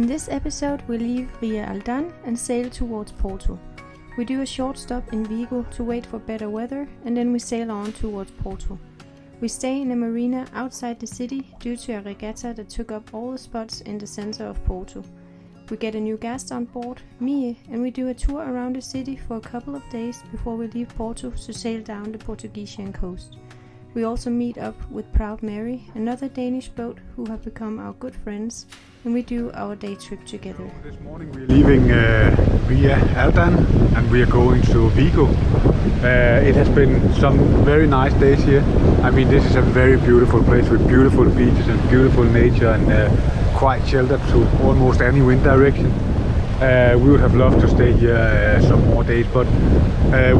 In this episode we leave Ria Aldan and sail towards Porto. We do a short stop in Vigo to wait for better weather and then we sail on towards Porto. We stay in a marina outside the city due to a regatta that took up all the spots in the center of Porto. We get a new gast on board, Mie, and we do a tour around the city for a couple of days before we leave Porto to sail down the Portuguesian coast. We also meet up with Proud Mary, another Danish boat who have become our good friends, and we do our day trip together. This morning we're leaving Ria Aldan and we are going to Vigo. It has been some very nice days here. I mean, this is a very beautiful place with beautiful beaches and beautiful nature and quite sheltered to almost any wind direction. We would have loved to stay here some more days, but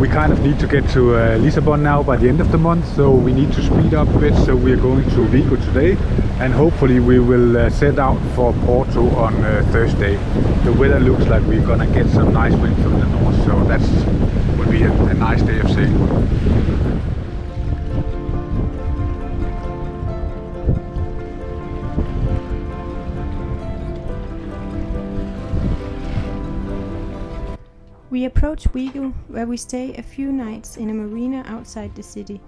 we kind of need to get to Elisabeth now by the end of the month, so we need to speed up a bit. So we are going to Vigo today, and hopefully we will set out for Porto on Thursday. The weather looks like we're gonna get some nice wind from the north, so that will be a nice day of sailing. We approach Vigo, where we stay a few nights in a marina outside the city.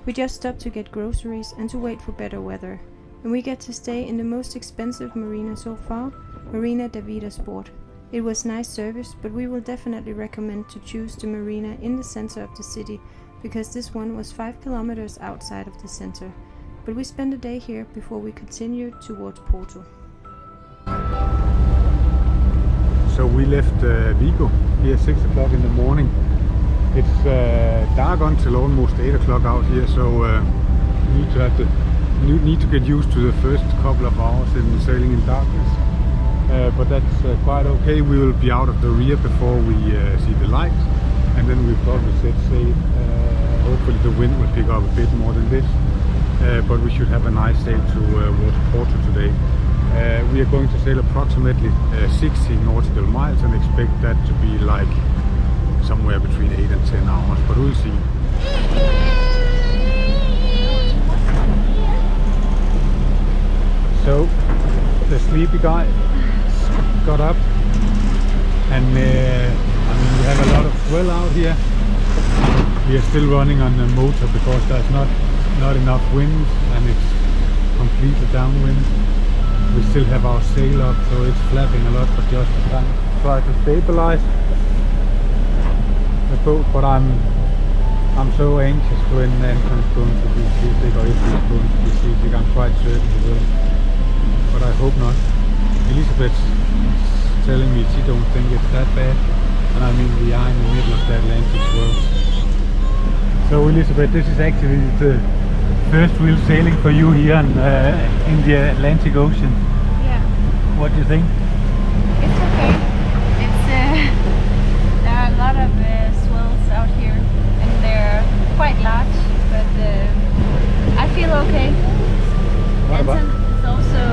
We just stop to get groceries and to wait for better weather. And we get to stay in the most expensive marina so far, Marina Davida Sport. It was nice service, but we will definitely recommend to choose the marina in the center of the city, because this one was 5 kilometers outside of the center. But we spent a day here before we continued towards Porto. So we left Vigo here 6 o'clock in the morning. It's dark until almost 8 o'clock out here, so need to get used to the first couple of hours in sailing in darkness. But that's quite okay. We will be out of the rear before we see the lights, and then we'll probably set sail. Hopefully the wind will pick up a bit more than this, but we should have a nice sail towards Porto today. We are going to sail approximately 60 nautical miles and expect that to be like somewhere between 8 and 10 hours, but we'll see. So the sleepy guy got up, and I mean, we have a lot of swell out here. We are still running on the motor because there's not enough wind and it's completely downwind. We still have our sail up, so it's flapping a lot, but just try to stabilize the boat. But I'm so anxious when Anton's going to be seasick, or if he's going to be seasick. I'm quite certain he will, but I hope not. Elisabeth's telling me she don't think it's that bad, and I mean we are in the middle of the Atlantic swell. So Elisabeth, this is actually the first wheel sailing for you here in the Atlantic Ocean. Yeah. What do you think? It's okay. It's there are a lot of swells out here, and they're quite large. But I feel okay. Anton is also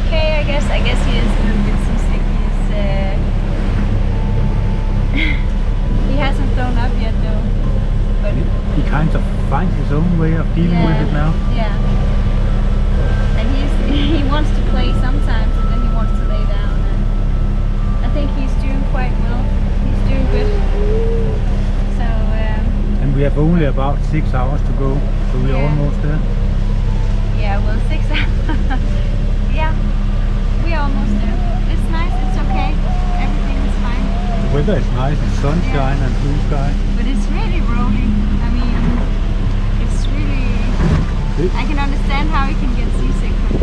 okay, I guess. I guess he is a little bit seasick. He hasn't thrown up yet, though. But he kind of finds his own way of dealing with it now. Yeah. And he wants to play sometimes, and then he wants to lay down. And I think he's doing quite well. He's doing good. So. And we have only about 6 hours to go, so we're almost there. Yeah, well, 6 hours. Yeah, we're almost there. It's nice. It's okay. Everything is fine. The weather is nice. It's sunshine and blue sky. But it's really rolling. I mean, it's really. I can understand how you can get seasick from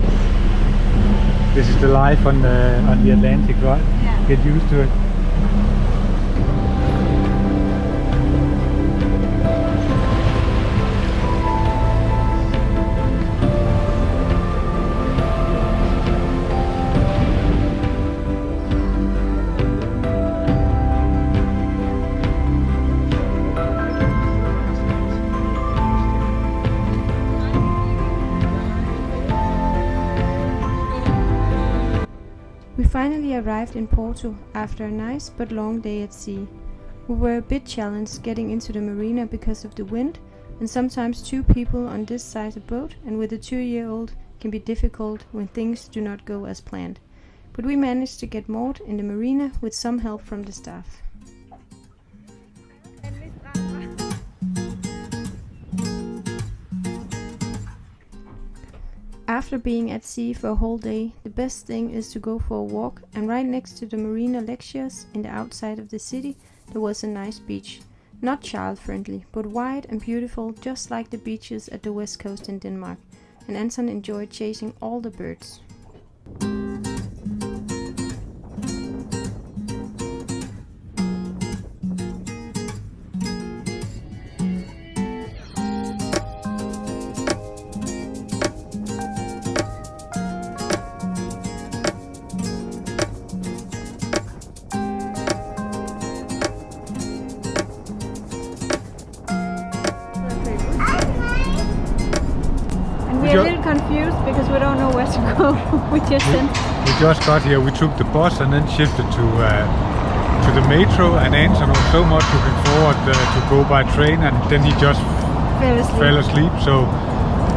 this. This is the life on the Atlantic, right? Yeah. Get used to it. We finally arrived in Porto after a nice but long day at sea. We were a bit challenged getting into the marina because of the wind, and sometimes 2 people on this size of boat and with a 2-year-old can be difficult when things do not go as planned. but we managed to get moored in the marina with some help from the staff. After being at sea for a whole day, the best thing is to go for a walk, and right next to the Marina Lexios, in the outside of the city, there was a nice beach. Not child-friendly, but wide and beautiful, just like the beaches at the west coast in Denmark, and Anton enjoyed chasing all the birds. We're a little confused because we don't know where to go. We just got here. We took the bus and then shifted to the metro, and Anton was so much looking forward to go by train, and then he just fell asleep. So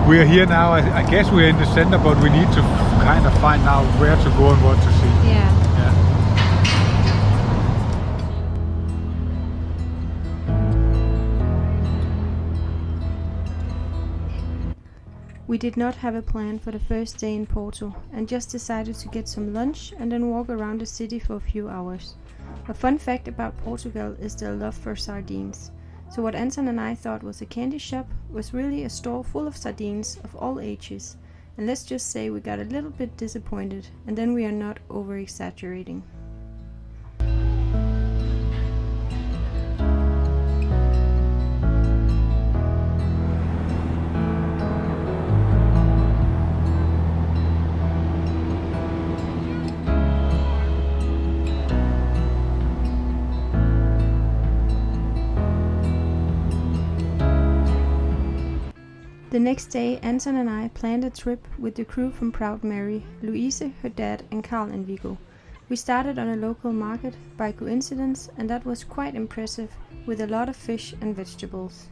we're here now. I guess we're in the center, but we need to kind of find out where to go and what to see. Yeah. We did not have a plan for the first day in Porto and just decided to get some lunch and then walk around the city for a few hours. A fun fact about Portugal is their love for sardines. So what Anton and I thought was a candy shop was really a store full of sardines of all ages. And let's just say we got a little bit disappointed, and then we are not over exaggerating. The next day, Anton and I planned a trip with the crew from Proud Mary, Louise, her dad, and Carl in Vigo. We started on a local market by coincidence, and that was quite impressive, with a lot of fish and vegetables.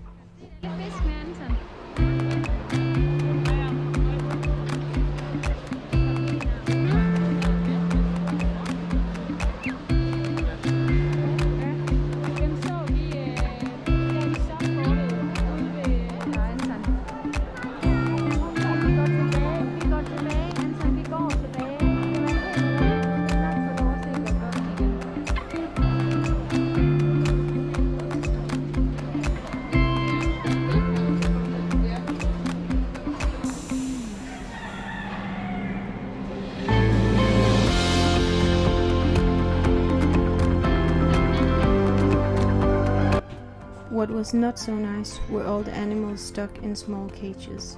What was not so nice were all the animals stuck in small cages.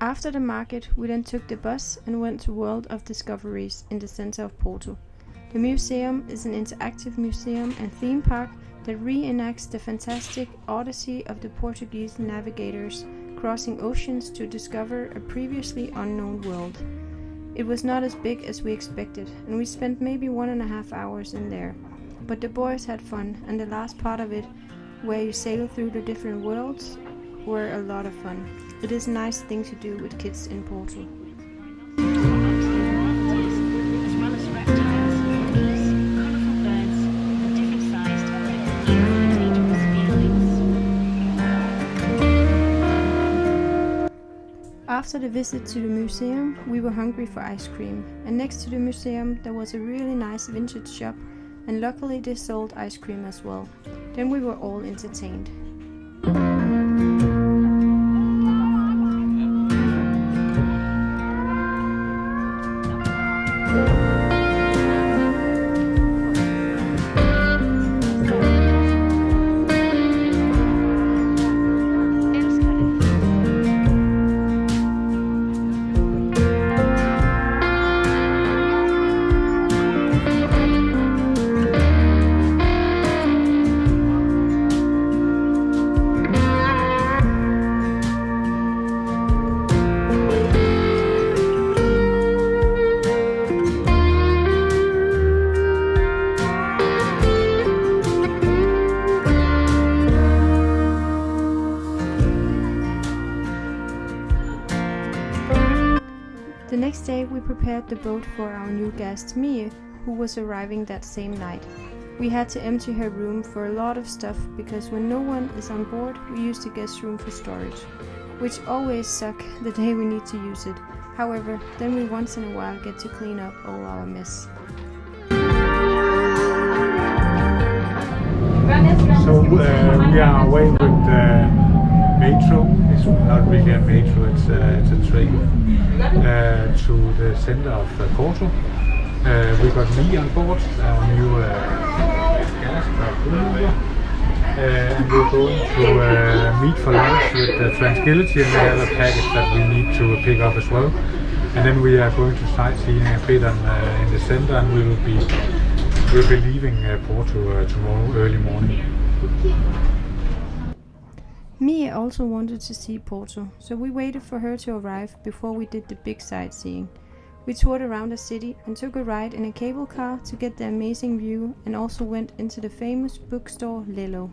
After the market, we then took the bus and went to World of Discoveries in the center of Porto. The museum is an interactive museum and theme park that reenacts the fantastic odyssey of the Portuguese navigators crossing oceans to discover a previously unknown world. It was not as big as we expected, and we spent maybe 1.5 hours in there. But the boys had fun, and the last part of it, where you sail through the different worlds, were a lot of fun. It is a nice thing to do with kids in Porto. After the visit to the museum, we were hungry for ice cream, and next to the museum there was a really nice vintage shop, and luckily they sold ice cream as well. Then we were all entertained. next day we prepared the boat for our new gast Mie, who was arriving that same night. We had to empty her room for a lot of stuff because when no one is on board we use the guest room for storage, which always suck the day we need to use it. However, then we once in a while get to clean up all our mess. So we are away with metro. It's not really a metro, it's a train to the center of Porto. We got me on board, our new gast, and we're going to meet for lunch with Tranquility, and they have a package that we need to pick up as well. And then we are going to sightseeing a bit in the center, and we'll be leaving Porto tomorrow early morning. Mia also wanted to see Porto, so we waited for her to arrive before we did the big sightseeing. We toured around the city and took a ride in a cable car to get the amazing view, and also went into the famous bookstore Lello.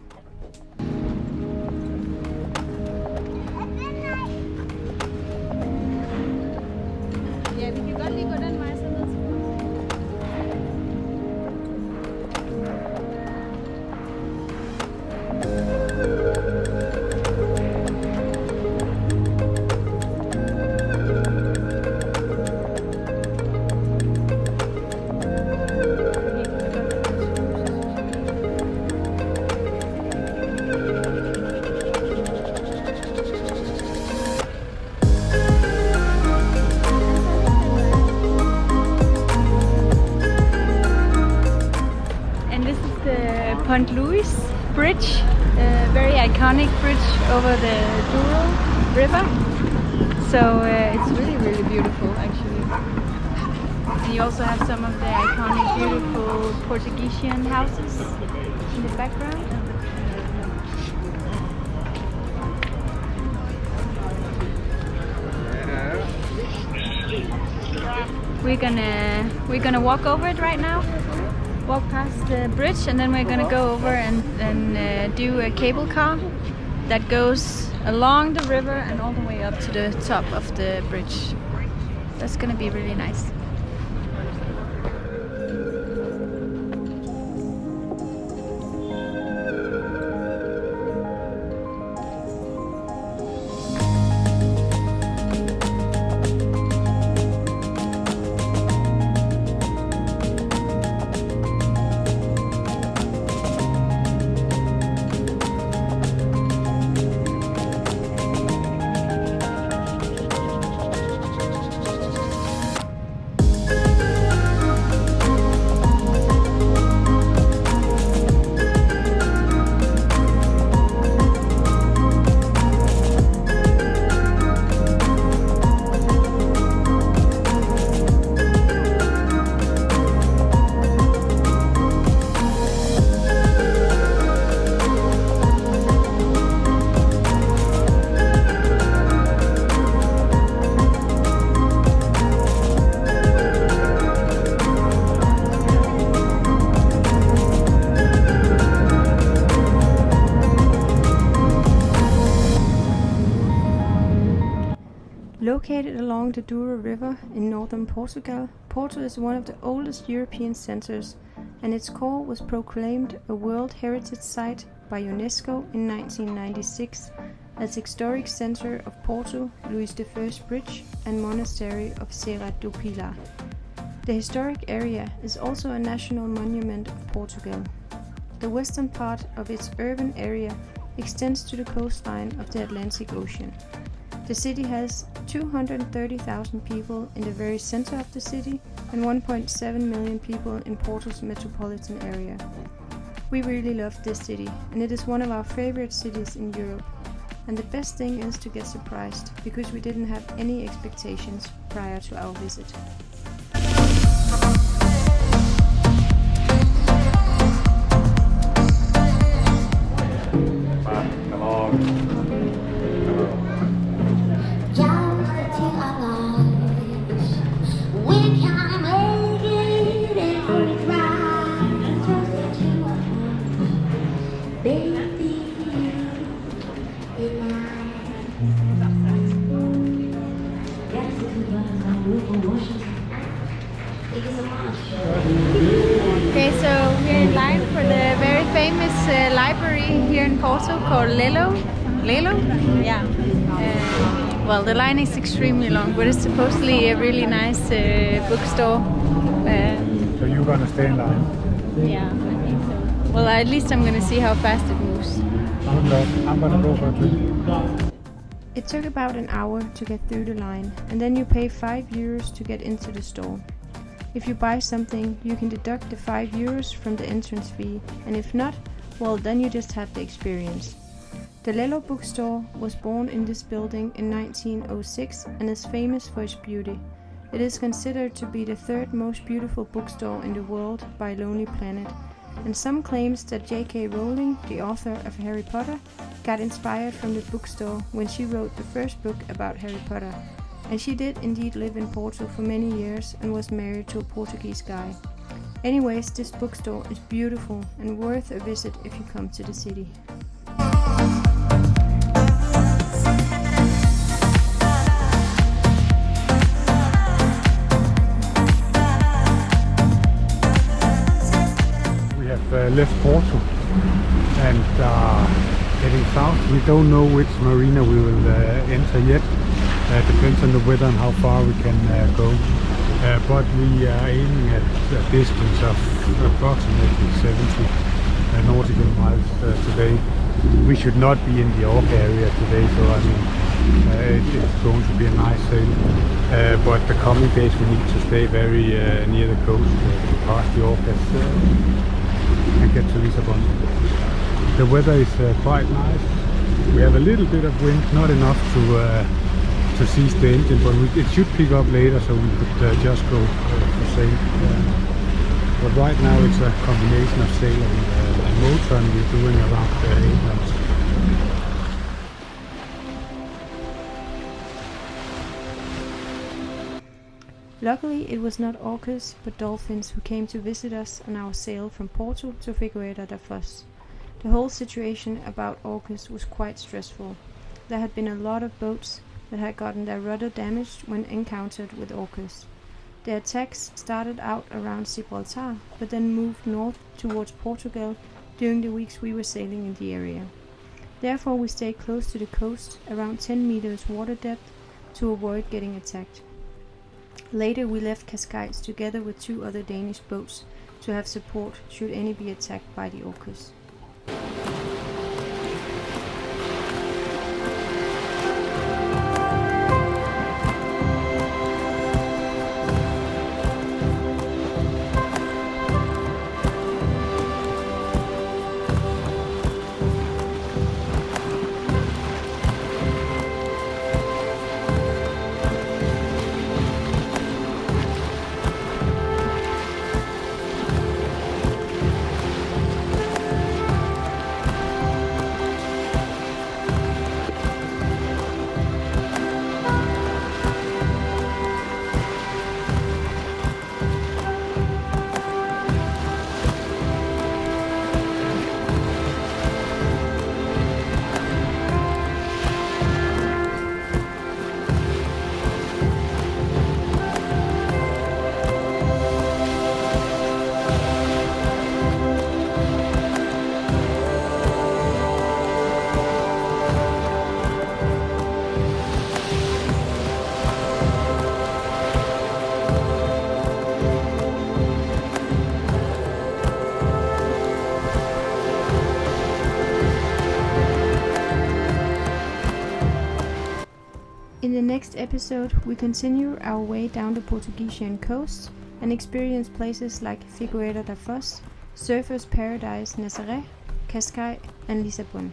Bridge, a very iconic bridge over the Douro River. So it's really beautiful actually. And you also have some of the iconic beautiful Portuguese houses in the background. We're gonna walk over it right now. Walk past the bridge, and then we're gonna go over and do a cable car that goes along the river and all the way up to the top of the bridge. That's gonna be really nice. Located along the Douro River in northern Portugal, Porto is one of the oldest European centers, and its core was proclaimed a World Heritage Site by UNESCO in 1996 as Historic Center of Porto, Louis I Bridge and Monastery of Serra do Pilar. The historic area is also a national monument of Portugal. The western part of its urban area extends to the coastline of the Atlantic Ocean. The city has 230,000 people in the very center of the city and 1.7 million people in Porto's metropolitan area. We really love this city, and it is one of our favorite cities in Europe. And the best thing is to get surprised, because we didn't have any expectations prior to our visit. library here in Porto called Lelo. Lelo? Yeah. Well, the line is extremely long, but it's supposedly a really nice bookstore. So you're gonna stay in line? Yeah, I think so. Well, at least I'm gonna see how fast it moves. I'm gonna go for a trip. It took about an hour to get through the line, and then you pay €5 to get into the store. If you buy something, you can deduct the €5 from the entrance fee, and if not, well, then you just have the experience. The Lelo Bookstore was born in this building in 1906 and is famous for its beauty. It is considered to be the third most beautiful bookstore in the world by Lonely Planet, and some claims that J.K. Rowling, the author of Harry Potter, got inspired from the bookstore when she wrote the first book about Harry Potter. And she did indeed live in Porto for many years and was married to a Portuguese guy. Anyways, this bookstore is beautiful and worth a visit if you come to the city. We have left Porto and heading south. We don't know which marina we will enter yet. Depends on the weather and how far we can go. But we are aiming at a distance of approximately 70 nautical miles today. We should not be in the Orca area today, so I mean it's going to be a nice sail. But the coming days we need to stay very near the coast to pass the Orcas and get to Lisbon. The weather is quite nice. We have a little bit of wind, not enough to seize the engine, but it should pick up later, so we could just go for sail. But right now it's a combination of sail and motor, and we're doing around 8 knots. Luckily, it was not orcas but dolphins who came to visit us on our sail from Porto to Figueira da Foz. The whole situation about orcas was quite stressful. There had been a lot of boats that had gotten their rudder damaged when encountered with orcas. The attacks started out around Gibraltar, but then moved north towards Portugal during the weeks we were sailing in the area. Therefore, we stayed close to the coast, around 10 meters water depth, to avoid getting attacked. Later, we left Cascais together with 2 other Danish boats to have support should any be attacked by the orcas. In the next episode, we continue our way down the Portuguesian coast and experience places like Figueira da Foz, Surfers Paradise Nazaré, Cascais and Lisbon.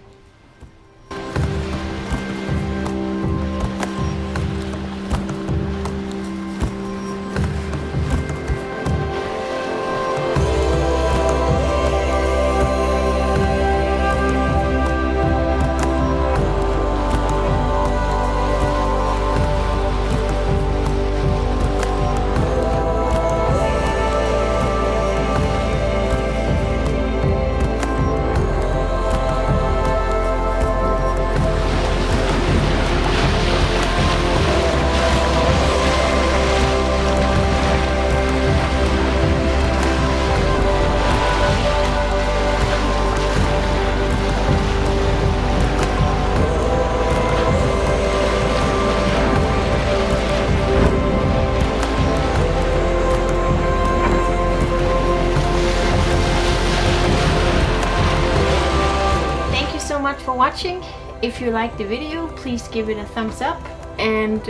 for watching. If you liked the video, please give it a thumbs up and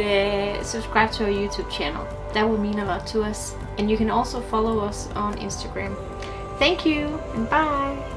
subscribe to our YouTube channel. That would mean a lot to us. And you can also follow us on Instagram. Thank you and bye!